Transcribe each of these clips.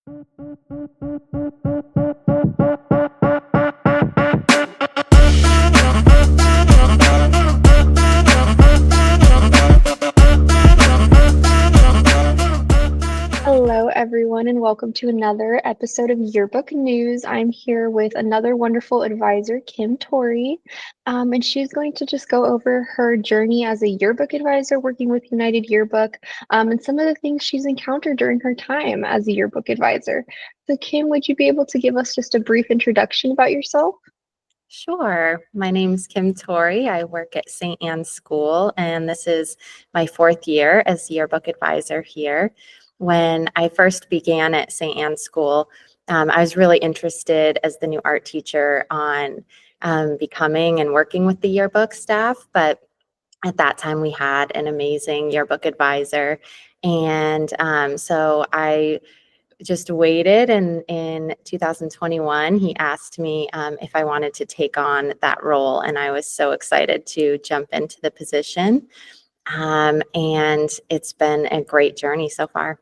Hello, everyone, and welcome to another episode of Yearbook News. I'm here with another wonderful advisor, Kim Torrey, and she's going to just go over her journey as a yearbook advisor working with United Yearbook, and some of the things she's encountered during her time as a yearbook advisor. So, Kim, would you be able to give us just a brief introduction about yourself? Sure. My name's Kim Torrey. I work at St. Anne's School, and this is my 4th year as yearbook advisor here. When I first began at St. Anne's School, I was really interested as the new art teacher on becoming and working with the yearbook staff, but at that time we had an amazing yearbook advisor. And so I just waited, and in 2021 he asked me if I wanted to take on that role, and I was so excited to jump into the position, and it's been a great journey so far.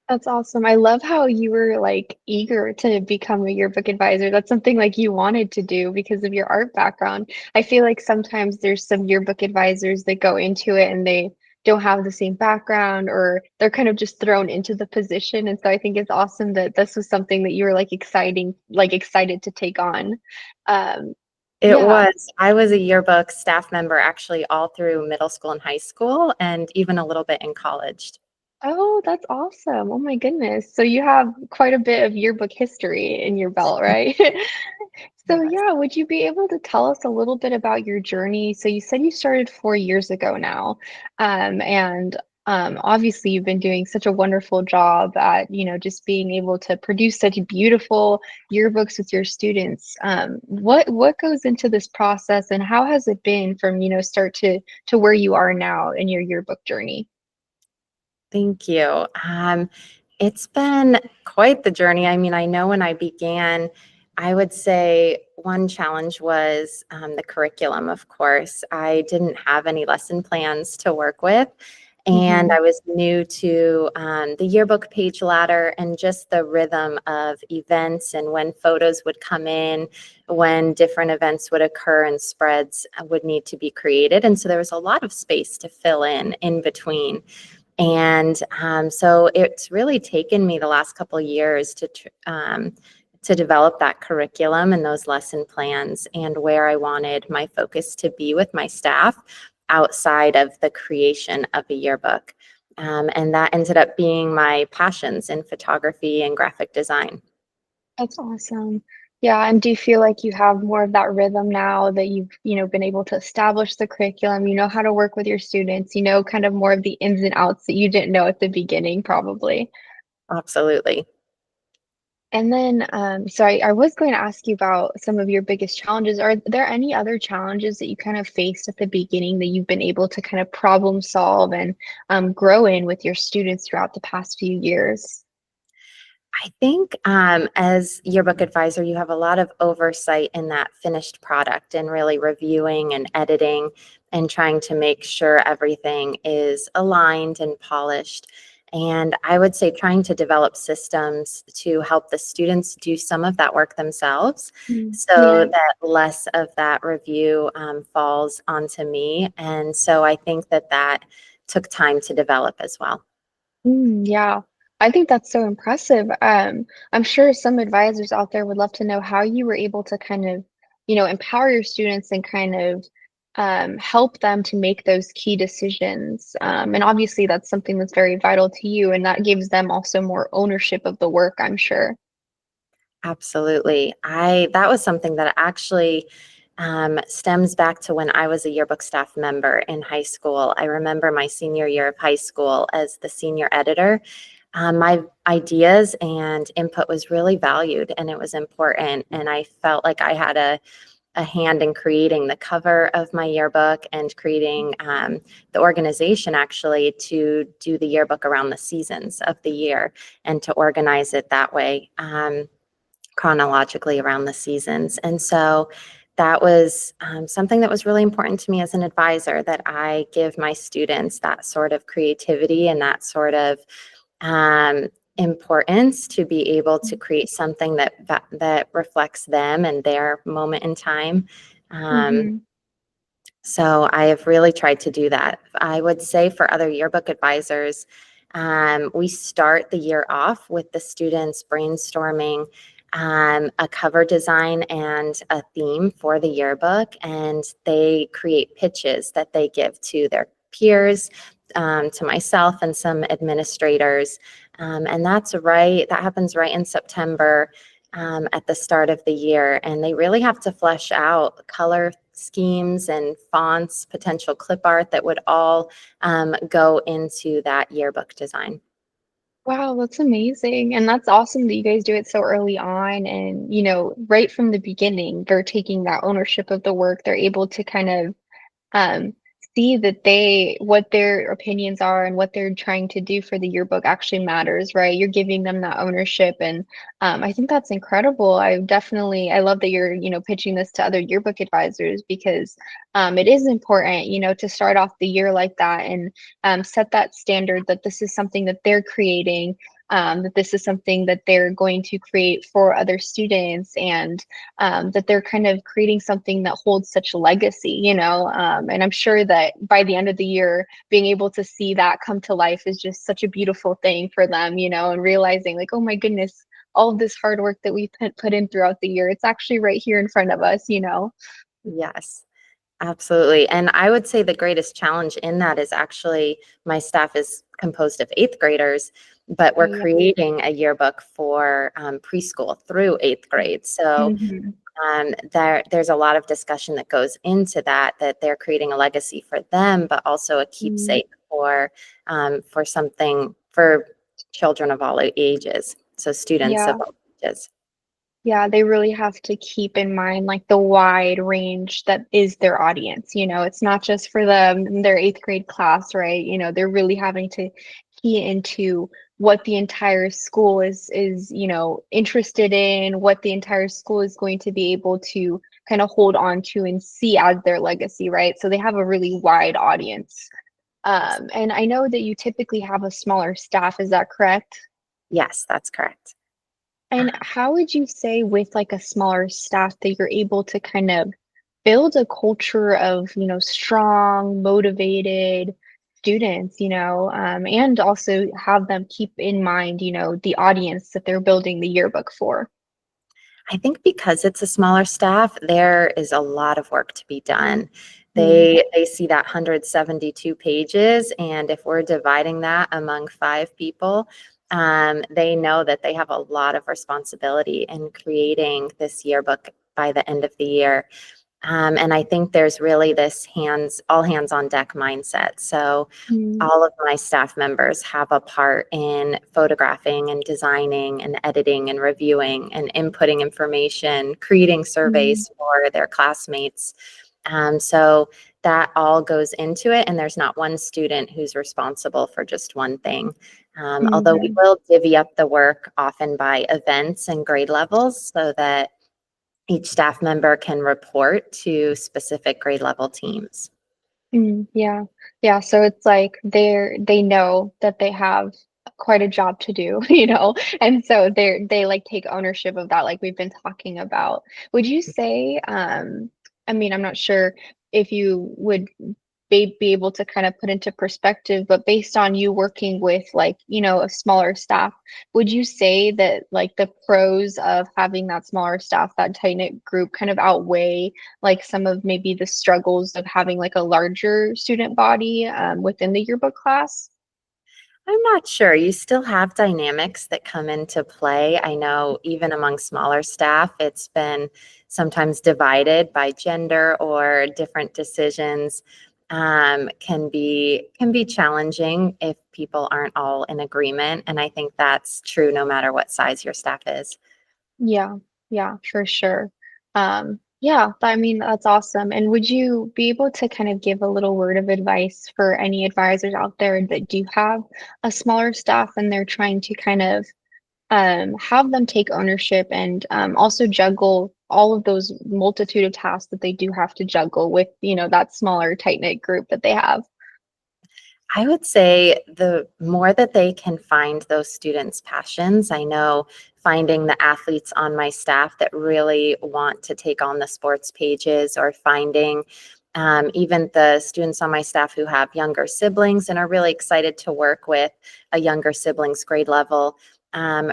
That's awesome. I love how you were like eager to become a yearbook advisor. That's something like you wanted to do because of your art background. I feel like sometimes there's some yearbook advisors that go into it and they don't have the same background or they're kind of just thrown into the position. And so I think it's awesome that this was something that you were excited to take on. Um, It yeah. was. I was a yearbook staff member actually all through middle school and high school, and even a little bit in college. Oh, that's awesome. Oh my goodness. So you have quite a bit of yearbook history in your belt, right? So Yes. yeah, would you be able to tell us a little bit about your journey? So you said you started 4 years ago now, and obviously you've been doing such a wonderful job at, just being able to produce such beautiful yearbooks with your students. What goes into this process, and how has it been from, start to where you are now in your yearbook journey? Thank you. It's been quite the journey. I mean, I know when I began, I would say one challenge was the curriculum, of course. I didn't have any lesson plans to work with, and Hmm. I was new to the yearbook page ladder and just the rhythm of events and when photos would come in, when different events would occur and spreads would need to be created. And so there was a lot of space to fill in between. And so it's really taken me the last couple of years to develop that curriculum and those lesson plans and where I wanted my focus to be with my staff outside of the creation of a yearbook. And that ended up being my passions in photography and graphic design. That's awesome. Yeah, and do you feel like you have more of that rhythm now that you've, been able to establish the curriculum, you know how to work with your students, kind of more of the ins and outs that you didn't know at the beginning, probably. Absolutely. And then, so I was going to ask you about some of your biggest challenges. Are there any other challenges that you kind of faced at the beginning that you've been able to kind of problem solve and grow in with your students throughout the past few years? I think as yearbook advisor, you have a lot of oversight in that finished product and really reviewing and editing and trying to make sure everything is aligned and polished. And I would say trying to develop systems to help the students do some of that work themselves Mm, so yeah. that less of that review falls onto me. And so I think that took time to develop as well. Yeah, I think that's so impressive. I'm sure some advisors out there would love to know how you were able to kind of, empower your students and kind of help them to make those key decisions. And obviously, that's something that's very vital to you, and that gives them also more ownership of the work, I'm sure. Absolutely. That was something that actually stems back to when I was a yearbook staff member in high school. I remember my senior year of high school as the senior editor. My ideas and input was really valued and it was important. And I felt like I had a hand in creating the cover of my yearbook and creating the organization actually to do the yearbook around the seasons of the year and to organize it that way. Chronologically around the seasons. And so that was something that was really important to me as an advisor, that I give my students that sort of creativity and that sort of um, importance to be able to create something that reflects them and their moment in time. Um, Mm-hmm. so I have really tried to do that. I would say for other yearbook advisors, we start the year off with the students brainstorming a cover design and a theme for the yearbook, and they create pitches that they give to their peers, to myself and some administrators. And that happens right in September, at the start of the year. And they really have to flesh out color schemes and fonts, potential clip art that would all go into that yearbook design. Wow, that's amazing. And that's awesome that you guys do it so early on. And, right from the beginning, they're taking that ownership of the work. They're able to kind of um, see that what their opinions are and what they're trying to do for the yearbook actually matters, right? You're giving them that ownership, and I think that's incredible. I love that you're, pitching this to other yearbook advisors because it is important, to start off the year like that and set that standard that this is something that they're creating. That this is something that they're going to create for other students, and that they're kind of creating something that holds such legacy, and I'm sure that by the end of the year, being able to see that come to life is just such a beautiful thing for them, and realizing like, oh my goodness, all of this hard work that we put in throughout the year, it's actually right here in front of us. Yes. Absolutely. And I would say the greatest challenge in that is actually my staff is composed of eighth graders, but we're Oh yeah. creating a yearbook for preschool through eighth grade. So Hmm. there's a lot of discussion that goes into that they're creating a legacy for them, but also a keepsake for something for children of all ages. So students of Yeah. all ages. Yeah, they really have to keep in mind like the wide range that is their audience. It's not just for them in their eighth grade class, right? They're really having to key into what the entire school is, interested in, what the entire school is going to be able to kind of hold on to and see as their legacy, right? So they have a really wide audience. And I know that you typically have a smaller staff, is that correct? Yes, that's correct. And how would you say with like a smaller staff that you're able to kind of build a culture of, strong, motivated students, and also have them keep in mind, the audience that they're building the yearbook for? I think because it's a smaller staff, there is a lot of work to be done. Mm, They see that 172 pages, and if we're dividing that among 5 people, they know that they have a lot of responsibility in creating this yearbook by the end of the year. And I think there's really this all hands on deck mindset. So mm, all of my staff members have a part in photographing and designing and editing and reviewing and inputting information, creating mm, surveys for their classmates. So that all goes into it, and there's not one student who's responsible for just one thing. Although we mhm. will divvy up the work often by events and grade levels so that each staff member can report to specific grade level teams. Yeah. Yeah. So it's like they know that they have quite a job to do, and so they like take ownership of that, like we've been talking about. Would you say, I mean, I'm not sure if you would be able to kind of put into perspective, but based on you working with like, a smaller staff, would you say that like the pros of having that smaller staff, that tight-knit group kind of outweigh like some of maybe the struggles of having like a larger student body within the yearbook class? I'm not sure. You still have dynamics that come into play. I know even among smaller staff, it's been sometimes divided by gender or different decisions. Can be challenging if people aren't all in agreement, and I think that's true no matter what size your staff is. Yeah, yeah, for sure. Yeah, I mean, that's awesome. And would you be able to kind of give a little word of advice for any advisors out there that do have a smaller staff and they're trying to kind of have them take ownership and also juggle all of those multitude of tasks that they do have to juggle with, that smaller, tight-knit group that they have? I would say the more that they can find those students' passions, I know finding the athletes on my staff that really want to take on the sports pages, or finding even the students on my staff who have younger siblings and are really excited to work with a younger sibling's grade level,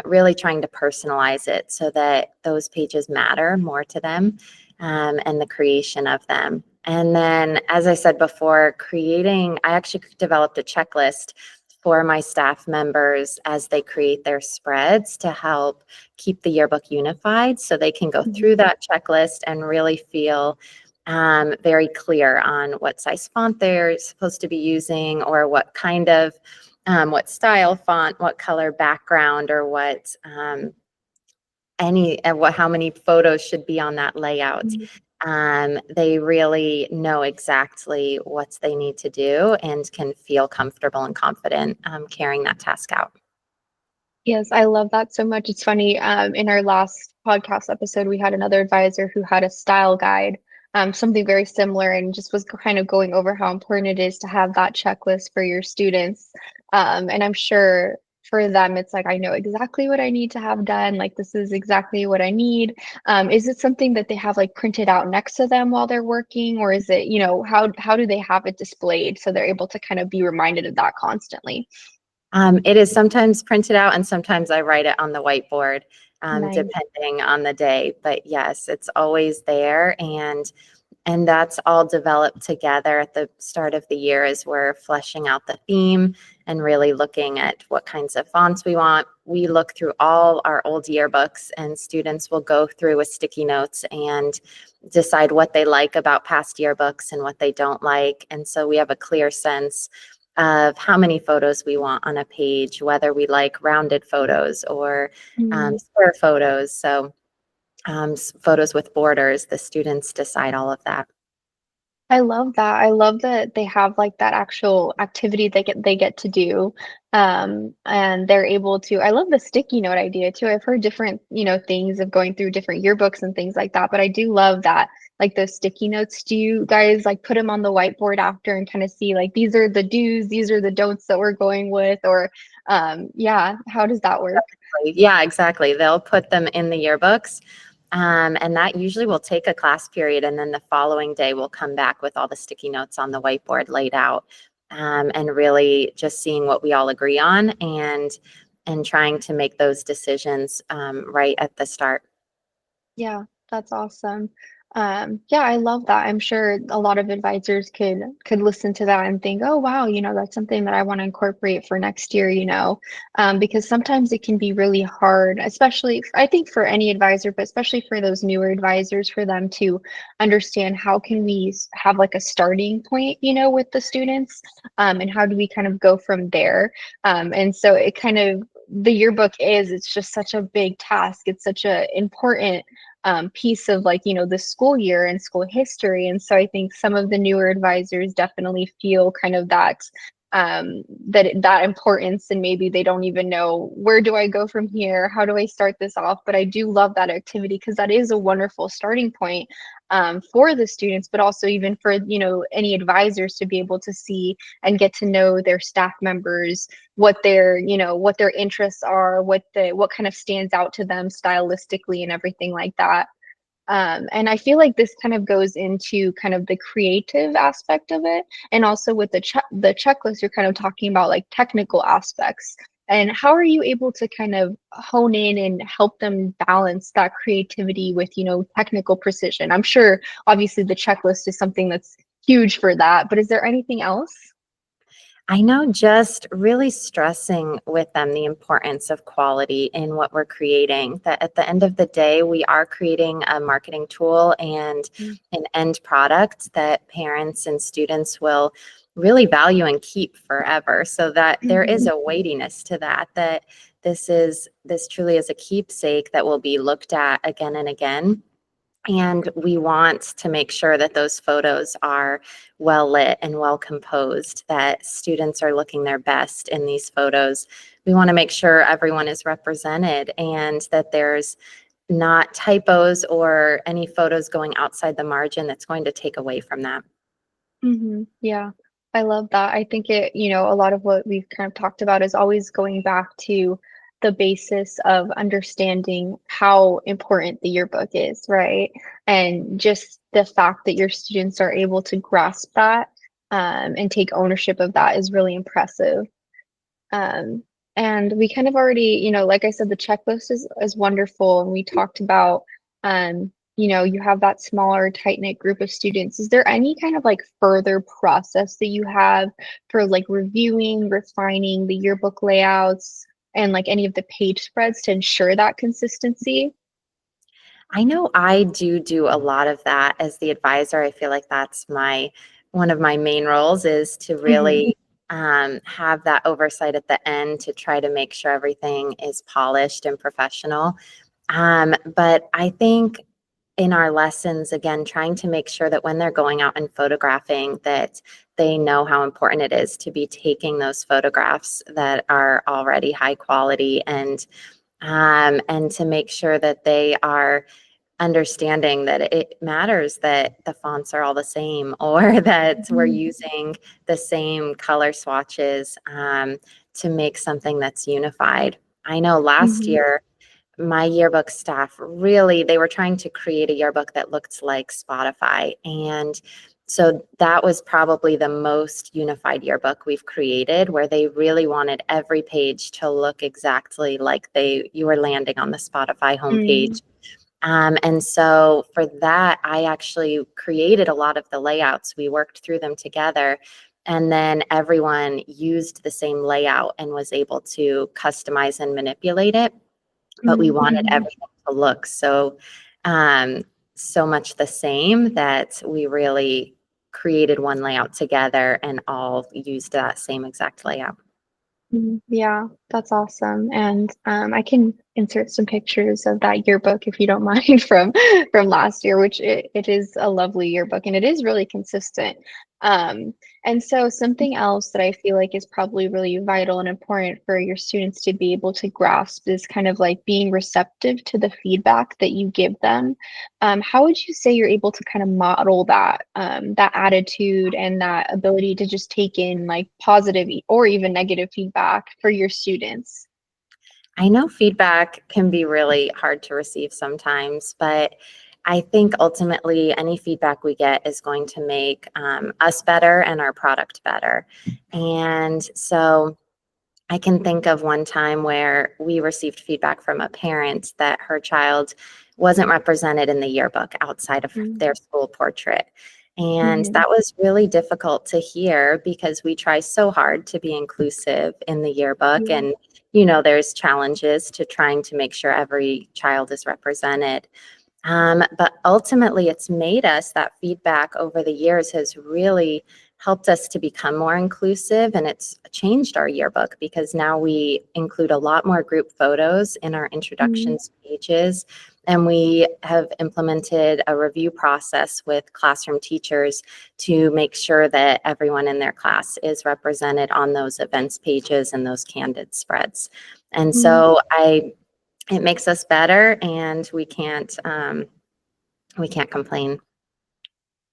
really trying to personalize it so that those pages matter more to them, and the creation of them. And then, as I said before, I actually developed a checklist for my staff members as they create their spreads to help keep the yearbook unified, so they can go Mhm. through that checklist and really feel very clear on what size font they're supposed to be using, or what kind of, what style font, what color background, or how many photos should be on that layout. Mhm. They really know exactly what they need to do and can feel comfortable and confident carrying that task out. Yes, I love that so much. It's funny, in our last podcast episode, we had another advisor who had a style guide, something very similar, and just was kind of going over how important it is to have that checklist for your students. And I'm sure for them, it's like, I know exactly what I need to have done. Like, this is exactly what I need. Is it something that they have like printed out next to them while they're working, or is it, how do they have it displayed so they're able to kind of be reminded of that constantly? It is sometimes printed out, and sometimes I write it on the whiteboard, Nice. depending on the day. But yes, it's always there, and that's all developed together at the start of the year as we're fleshing out the theme and really looking at what kinds of fonts we want. We look through all our old yearbooks, and students will go through with sticky notes and decide what they like about past yearbooks and what they don't like. And so we have a clear sense of how many photos we want on a page, whether we like rounded photos or square photos. So photos with borders, the students decide all of that. I love that. I love that they have like that actual activity they get to do. And they're able to I love the sticky note idea too. I've heard different, things of going through different yearbooks and things like that, but I do love that like those sticky notes. Do you guys like put them on the whiteboard after and kind of see like these are the do's, these are the don'ts that we're going with, or yeah, how does that work? Yeah, exactly. They'll put them in the yearbooks. And that usually will take a class period. And then the following day, we'll come back with all the sticky notes on the whiteboard laid out, and really just seeing what we all agree on, and trying to make those decisions right at the start. Yeah, that's awesome. Yeah, I love that. I'm sure a lot of advisors could listen to that and think, "Oh, wow, that's something that I want to incorporate for next year." Because sometimes it can be really hard, especially I think for any advisor, but especially for those newer advisors, for them to understand how can we have like a starting point, with the students, and how do we kind of go from there. And so it kind of the yearbook it's just such a big task. It's such a important piece of like the school year and school history, and so I think some of the newer advisors definitely feel kind of that importance, and maybe they don't even know where do I go from here, how do I start this off. But I do love that activity because that is a wonderful starting point, for the students, but also even for any advisors to be able to see and get to know their staff members, what their interests are, what kind of stands out to them stylistically and everything like that. And I feel like this kind of goes into kind of the creative aspect of it, and also with the checklist, you're kind of talking about like technical aspects. And how are you able to kind of hone in and help them balance that creativity with technical precision? I'm sure obviously the checklist is something that's huge for that, but is there anything else? I know, just really stressing with them the importance of quality in what we're creating, that at the end of the day, we are creating a marketing tool and Mm. an end product that parents and students will really value and keep forever. So that there is Mhm. a weightiness to that, that this truly is a keepsake that will be looked at again and again. And we want to make sure that those photos are well lit and well composed, that students are looking their best in these photos. We want to make sure everyone is represented and that there's not typos or any photos going outside the margin that's going to take away from that. Yeah. I love that. I think a lot of what we've kind of talked about is always going back to the basis of understanding how important the yearbook is, right? And just the fact that your students are able to grasp that and take ownership of that is really impressive. Um, and we kind of already, like I said, the checklist is wonderful. And we talked about, you have that smaller, tight-knit group of students. Is there any kind of like further process that you have for like reviewing, refining the yearbook layouts and like any of the page spreads to ensure that consistency? I know I do a lot of that as the advisor. I feel like that's one of my main roles is to Hmm. really have that oversight at the end to try to make sure everything is polished and professional. But I think in our lessons, again, trying to make sure that when they're going out and photographing, that they know how important it is to be taking those photographs that are already high quality and to make sure that they are understanding that it matters that the fonts are all the same or that we're Hmm. using the same color swatches to make something that's unified. I know last Hmm. year, my yearbook staff really, they were trying to create a yearbook that looked like Spotify. And so that was probably the most unified yearbook we've created, where they really wanted every page to look exactly like you were landing on the Spotify Hmm. homepage. And so for that, I actually created a lot of the layouts. We worked through them together. And then everyone used the same layout and was able to customize and manipulate it. But we wanted Hmm. everything to look um, so much the same that we really created one layout together and all used that same exact layout. Yeah, that's awesome. And I can insert some pictures of that yearbook if you don't mind from last year, which it is a lovely yearbook and it is really consistent. Um, and so something else that I feel like is probably really vital and important for your students to be able to grasp is kind of like being receptive to the feedback that you give them. How would you say you're able to kind of model that attitude and that ability to just take in like positive or even negative feedback for your students? I know feedback can be really hard to receive sometimes, but I think ultimately any feedback we get is going to make us better and our product better. And so I can think of one time where we received feedback from a parent that her child wasn't represented in the yearbook outside of their school portrait. And Mm-hmm. that was really difficult to hear because we try so hard to be inclusive in the yearbook. Yeah. And, there's challenges to trying to make sure every child is represented. But ultimately, it's made us that feedback over the years has really helped us to become more inclusive, and it's changed our yearbook because now we include a lot more group photos in our Mm-hmm. introductions pages. And we have implemented a review process with classroom teachers to make sure that everyone in their class is represented on those events pages and those candid spreads. And so it makes us better and we can't complain.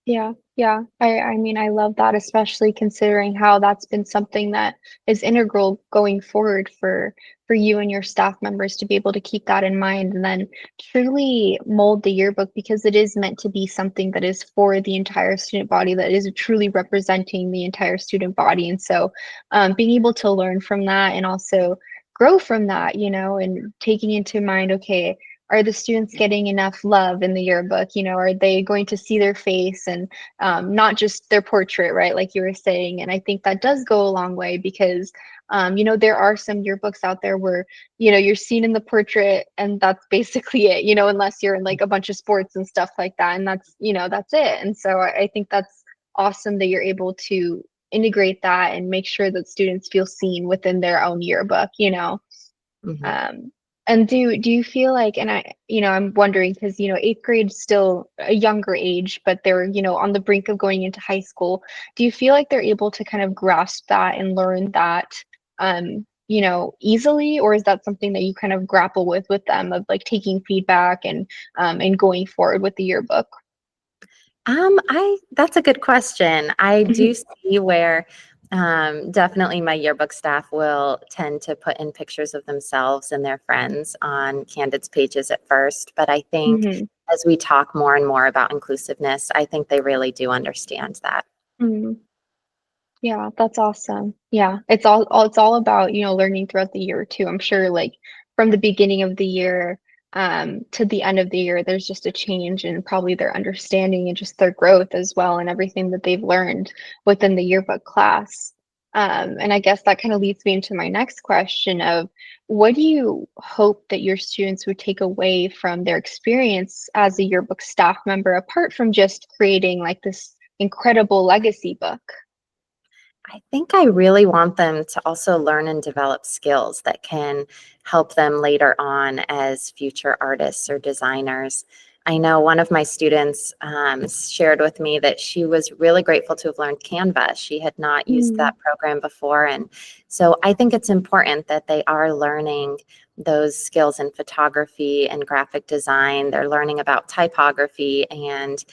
Yeah, yeah. I mean, I love that, especially considering how that's been something that is integral going forward for you and your staff members to be able to keep that in mind and then truly mold the yearbook because it is meant to be something that is for the entire student body, that is truly representing the entire student body. And so being able to learn from that and also grow from that, and taking into mind, okay, are the students getting enough love in the yearbook? Are they going to see their face and not just their portrait, right? Like you were saying. And I think that does go a long way because, there are some yearbooks out there where, you're seen in the portrait and that's basically it, unless you're in like a bunch of sports and stuff like that. And that's it. And so I think that's awesome that you're able to integrate that and make sure that students feel seen within their own yearbook. Mhm. Um, and do you feel like, and I'm wondering because eighth grade's still a younger age, but they're on the brink of going into high school. Do you feel like they're able to kind of grasp that and learn that, easily, or is that something that you kind of grapple with them of like taking feedback and going forward with the yearbook? That's a good question. I do see where definitely my yearbook staff will tend to put in pictures of themselves and their friends on Candid's pages at first, but I think Hmm. as we talk more and more about inclusiveness, I think they really do understand that. Hmm. Yeah, that's awesome. Yeah, it's all about, learning throughout the year too. I'm sure like from the beginning of the year to the end of the year, there's just a change in probably their understanding and just their growth as well and everything that they've learned within the yearbook class. And I guess that kind of leads me into my next question of what do you hope that your students would take away from their experience as a yearbook staff member, apart from just creating like this incredible legacy book? I think I really want them to also learn and develop skills that can help them later on as future artists or designers. I know one of my students shared with me that she was really grateful to have learned Canva. She had not used Mm, that program before. And so I think it's important that they are learning those skills in photography and graphic design. They're learning about typography and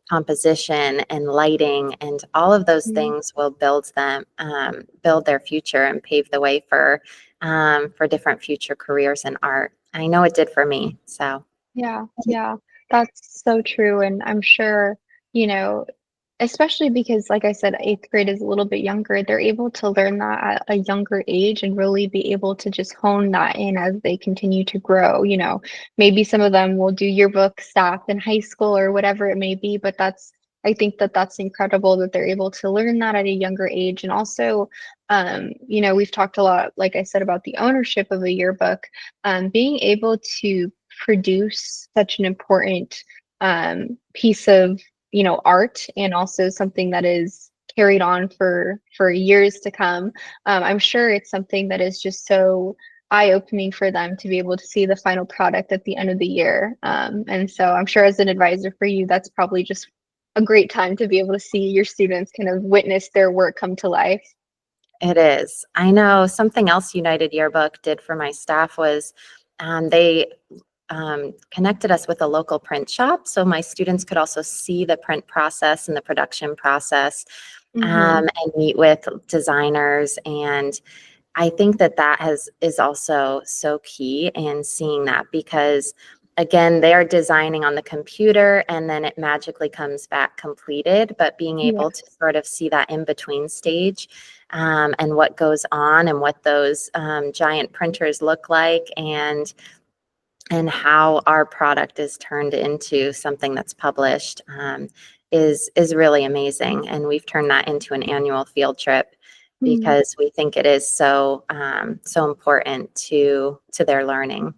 composition and lighting, and all of those mm, things will build their future and pave the way for different future careers in art. I know it did for me. So yeah, yeah, that's so true. And I'm sure, you know, especially because, like I said, eighth grade is a little bit younger, they're able to learn that at a younger age and really be able to just hone that in as they continue to grow. Maybe some of them will do yearbook staff in high school or whatever it may be, but I think that that's incredible that they're able to learn that at a younger age. And also, we've talked a lot, like I said, about the ownership of a yearbook, being able to produce such an important piece of art and also something that is carried on for years to come. I'm sure it's something that is just so eye-opening for them to be able to see the final product at the end of the year. And so I'm sure as an advisor for you, that's probably just a great time to be able to see your students kind of witness their work come to life. it is. I know something else United Yearbook did for my staff was they connected us with a local print shop. So my students could also see the print process and the production process Hmm. and meet with designers. And I think that is also so key in seeing that because again, they are designing on the computer and then it magically comes back completed, but being Yeah. able to sort of see that in between stage and what goes on and what those giant printers look like and how our product is turned into something that's published is really amazing. And we've turned that into an annual field trip Mm. because we think it is so important to their learning.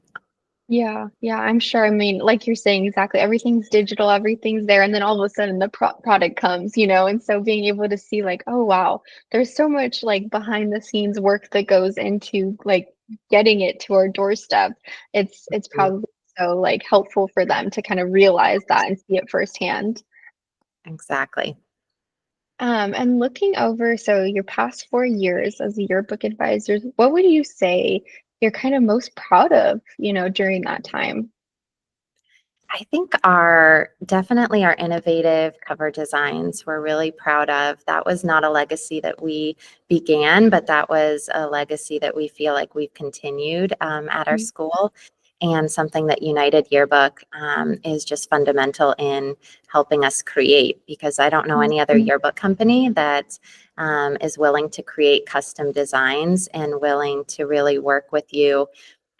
Yeah, yeah, I'm sure. I mean, like you're saying, exactly. Everything's digital, everything's there, and then all of a sudden the product comes, and so being able to see like, oh wow, there's so much like behind the scenes work that goes into like getting it to our doorstep. It's Mhm. probably so like helpful for them to kind of realize that and see it firsthand. Exactly. And looking over, so your past 4 years as a yearbook advisor, what would you say you're kind of most proud of, during that time? I think our definitely our innovative cover designs we're really proud of. That was not a legacy that we began, but that was a legacy that we feel like we've continued at our school and something that United Yearbook is just fundamental in helping us create because I don't know any other yearbook company that is willing to create custom designs and willing to really work with you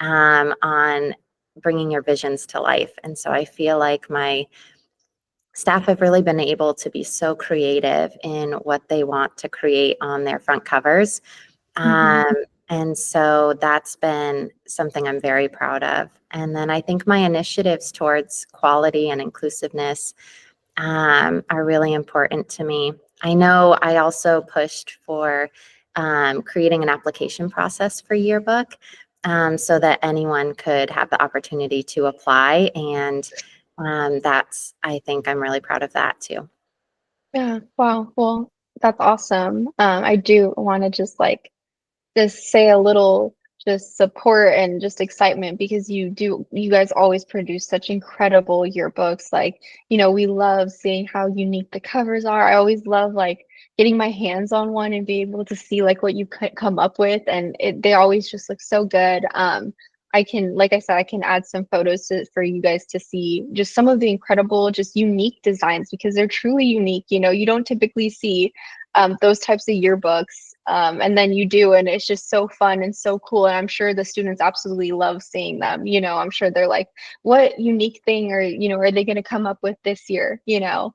on bringing your visions to life. And so I feel like my staff have really been able to be so creative in what they want to create on their front covers. Mm-hmm. Um, and so that's been something I'm very proud of. And then I think my initiatives towards quality and inclusiveness are really important to me. I know I also pushed for creating an application process for Yearbook so that anyone could have the opportunity to apply. And I think I'm really proud of that too. Yeah, wow. Well, that's awesome. I do want to just say a little just support and just excitement because you guys always produce such incredible yearbooks. Like, we love seeing how unique the covers are. I always love like getting my hands on one and be able to see like what you could come up with, and they always just look so good. Like I said, I can add some photos for you guys to see just some of the incredible, just unique designs because they're truly unique. You don't typically see those types of yearbooks. And then you do, and it's just so fun and so cool. And I'm sure the students absolutely love seeing them. I'm sure they're like, what unique thing are they going to come up with this year? And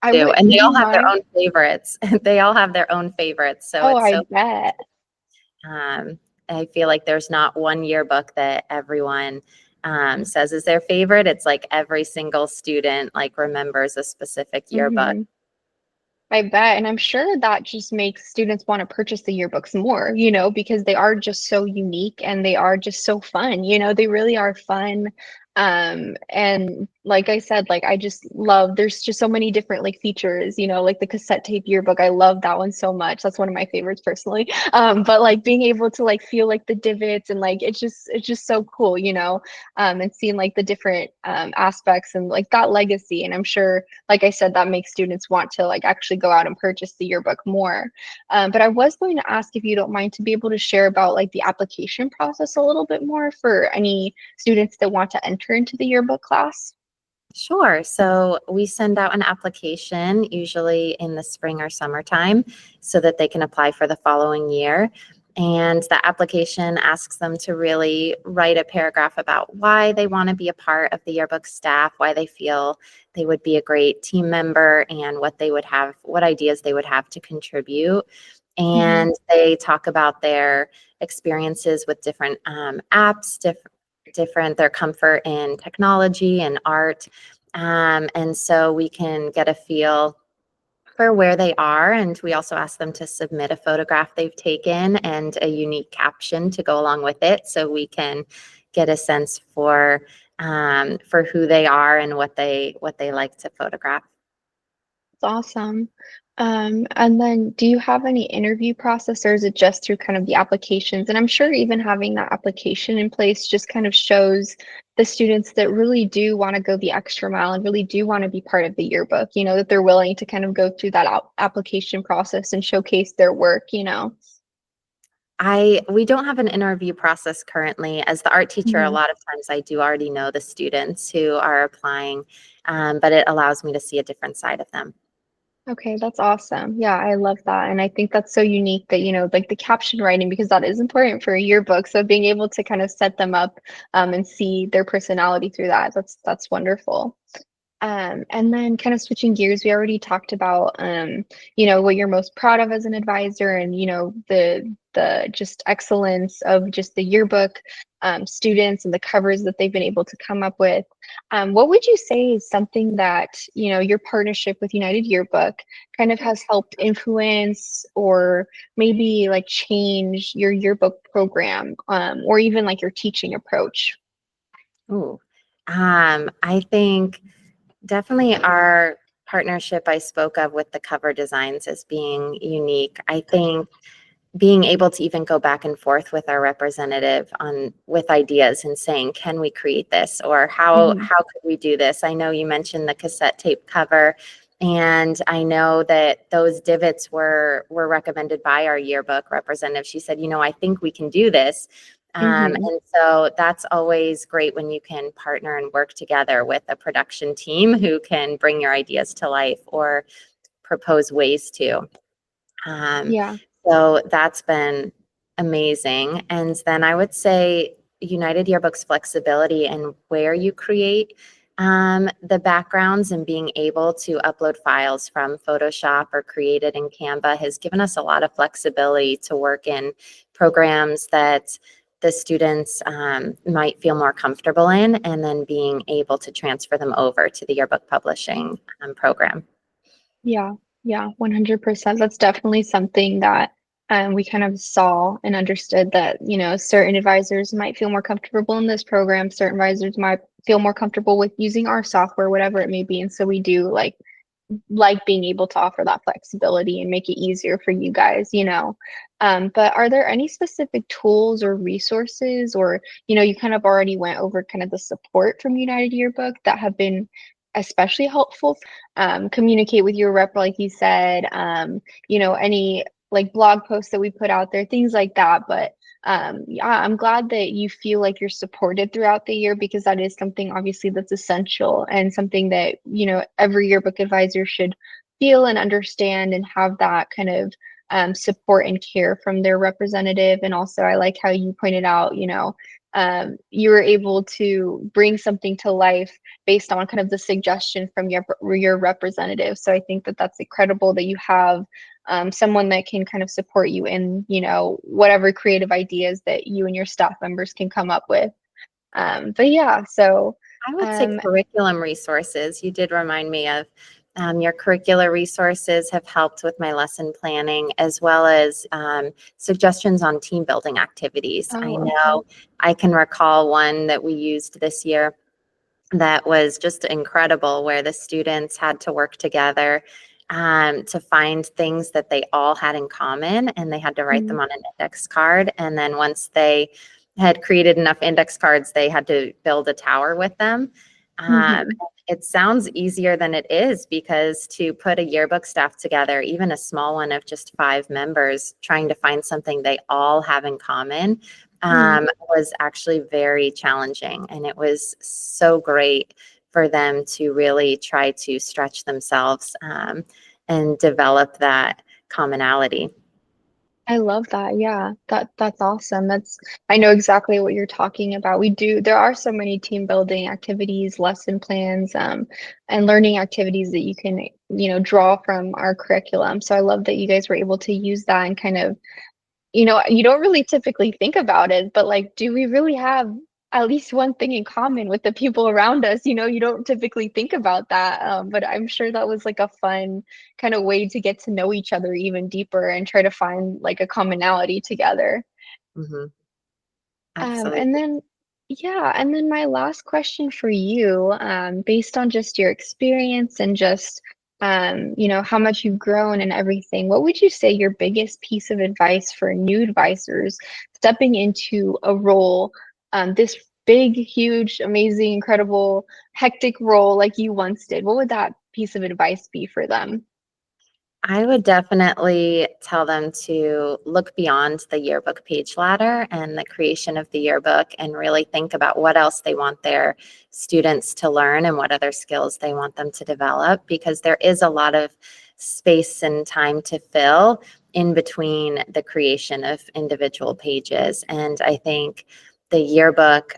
Would they you all have their mind? own favorites. They all have their own favorites. So Oh, it's I so, bet. um, I feel like there's not one yearbook that everyone says is their favorite. It's like every single student like remembers a specific yearbook. Hmm. I bet. And I'm sure that just makes students want to purchase the yearbooks more, because they are just so unique and they are just so fun. They really are fun. And like I said, like I just love, there's just so many different like features, like the cassette tape yearbook. I love that one so much. That's one of my favorites personally. But like being able to like feel like the divots and like it's just so cool, and seeing like the different aspects and like that legacy. And I'm sure, like I said, that makes students want to like actually go out and purchase the yearbook more. But I was going to ask if you don't mind to be able to share about like the application process a little bit more for any students that want to enter into the yearbook class. Sure. So we send out an application usually in the spring or summertime so that they can apply for the following year. And the application asks them to really write a paragraph about why they want to be a part of the yearbook staff, why they feel they would be a great team member, and what ideas they would have to contribute. Hmm. And they talk about their experiences with different apps, different their comfort in technology and art. And so we can get a feel for where they are. And we also ask them to submit a photograph they've taken and a unique caption to go along with it. So we can get a sense for who they are and what they like to photograph. It's awesome. And then do you have any interview process or is it just through kind of the applications? And I'm sure even having that application in place just kind of shows the students that really do want to go the extra mile and really do want to be part of the yearbook, that they're willing to kind of go through that application process and showcase their work. We don't have an interview process currently. As the art teacher, a Mhm. lot of times I do already know the students who are applying, but it allows me to see a different side of them. Okay, that's awesome. Yeah, I love that. And I think that's so unique that, like the caption writing, because that is important for a yearbook. So being able to kind of set them up and see their personality through that, that's wonderful. And then kind of switching gears, we already talked about, what you're most proud of as an advisor and, the just excellence of just the yearbook students and the covers that they've been able to come up with. What would you say is something that, your partnership with United Yearbook kind of has helped influence or maybe like change your yearbook program, or even like your teaching approach? Ooh. I think definitely our partnership I spoke of with the cover designs as being unique. I think being able to even go back and forth with our representative on with ideas and saying, can we create this or Hmm. how could we do this? I know you mentioned the cassette tape cover, and I know that those divots were recommended by our yearbook representative. She said, I think we can do this. Hmm. And so that's always great when you can partner and work together with a production team who can bring your ideas to life or propose ways to. Um, Yeah. so that's been amazing. And then I would say United Yearbook's flexibility and where you create the backgrounds and being able to upload files from Photoshop or create it in Canva has given us a lot of flexibility to work in programs that the students might feel more comfortable in, and then being able to transfer them over to the yearbook publishing program. Yeah, yeah, 100%. That's definitely something that we kind of saw and understood that, certain advisors might feel more comfortable in this program, certain advisors might feel more comfortable with using our software, whatever it may be. And so we do like like being able to offer that flexibility and make it easier for you guys, you know. But are there any specific tools or resources, or, you know, you kind of already went over kind of the support from United Yearbook that have been especially helpful? Communicate with your rep, like you said, you know, any like blog posts that we put out there, things like that. But yeah, I'm glad that you feel like you're supported throughout the year, because that is something obviously that's essential and something that, you know, every yearbook advisor should feel and understand and have that kind of support and care from their representative. And also, I like how you pointed out, you know, you were able to bring something to life based on kind of the suggestion from your representative. So I think that that's incredible that you have someone that can kind of support you in, you know, whatever creative ideas that you and your staff members can come up with. But yeah, so I would say um, curriculum resources. You did remind me of your curricular resources have helped with my lesson planning, as well as suggestions on team building activities. I oh, okay. know I can recall one that we used this year that was just incredible, where the students had to work together to find things that they all had in common, and they had to write Mhm. them on an index card. And then once they had created enough index cards, they had to build a tower with them. Um, Mhm. it sounds easier than it is, because to put a yearbook staff together, even a small one of just 5 members, trying to find something they all have in common Mhm. was actually very challenging. And it was so great for them to really try to stretch themselves and develop that commonality. I love that. Yeah, that's awesome. That's I know exactly what you're talking about. We do there are so many team building activities, lesson plans, and learning activities that you can, you know, draw from our curriculum. So I love that you guys were able to use that and kind of, you know, you don't really typically think about it, but like, do we really have at least one thing in common with the people around us? You know, you don't typically think about that. But I'm sure that was like a fun kind of way to get to know each other even deeper and try to find like a commonality together. Hmm. And Absolutely. then, yeah, and then my last question for you, based on just your experience and just, you know, how much you've grown and everything, what would you say your biggest piece of advice for new advisors stepping into a role, this big, huge, amazing, incredible, hectic role like you once did? What would that piece of advice be for them? I would definitely tell them to look beyond the yearbook page ladder and the creation of the yearbook, and really think about what else they want their students to learn and what other skills they want them to develop, because there is a lot of space and time to fill in between the creation of individual pages. And I think the yearbook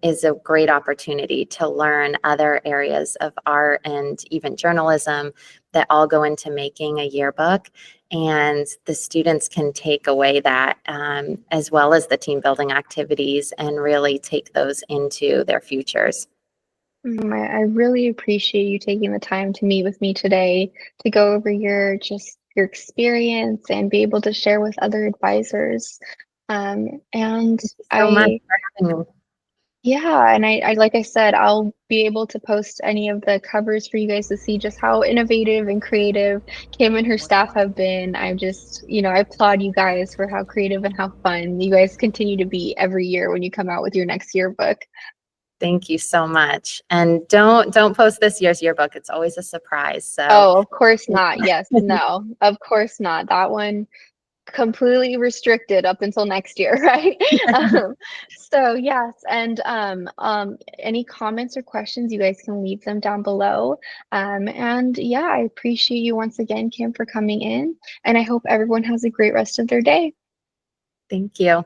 is a great opportunity to learn other areas of art and even journalism that all go into making a yearbook. And the students can take away that, as well as the team building activities, and really take those into their futures. I really appreciate you taking the time to meet with me today to go over your just your experience and be able to share with other advisors. And So much I, for having me. yeah, and I like I said, I'll be able to post any of the covers for you guys to see just how innovative and creative Kim and her staff have been. I just, you know, I applaud you guys for how creative and how fun you guys continue to be every year when you come out with your next yearbook. Thank you so much. And don't post this year's yearbook. It's always a surprise. So Oh, of course not. Yes, no, of course not. That one completely restricted up until next year, right? So yes, and any comments or questions, you guys can leave them down below. And yeah, I appreciate you once again, Kim, for coming in, and I hope everyone has a great rest of their day. thank you.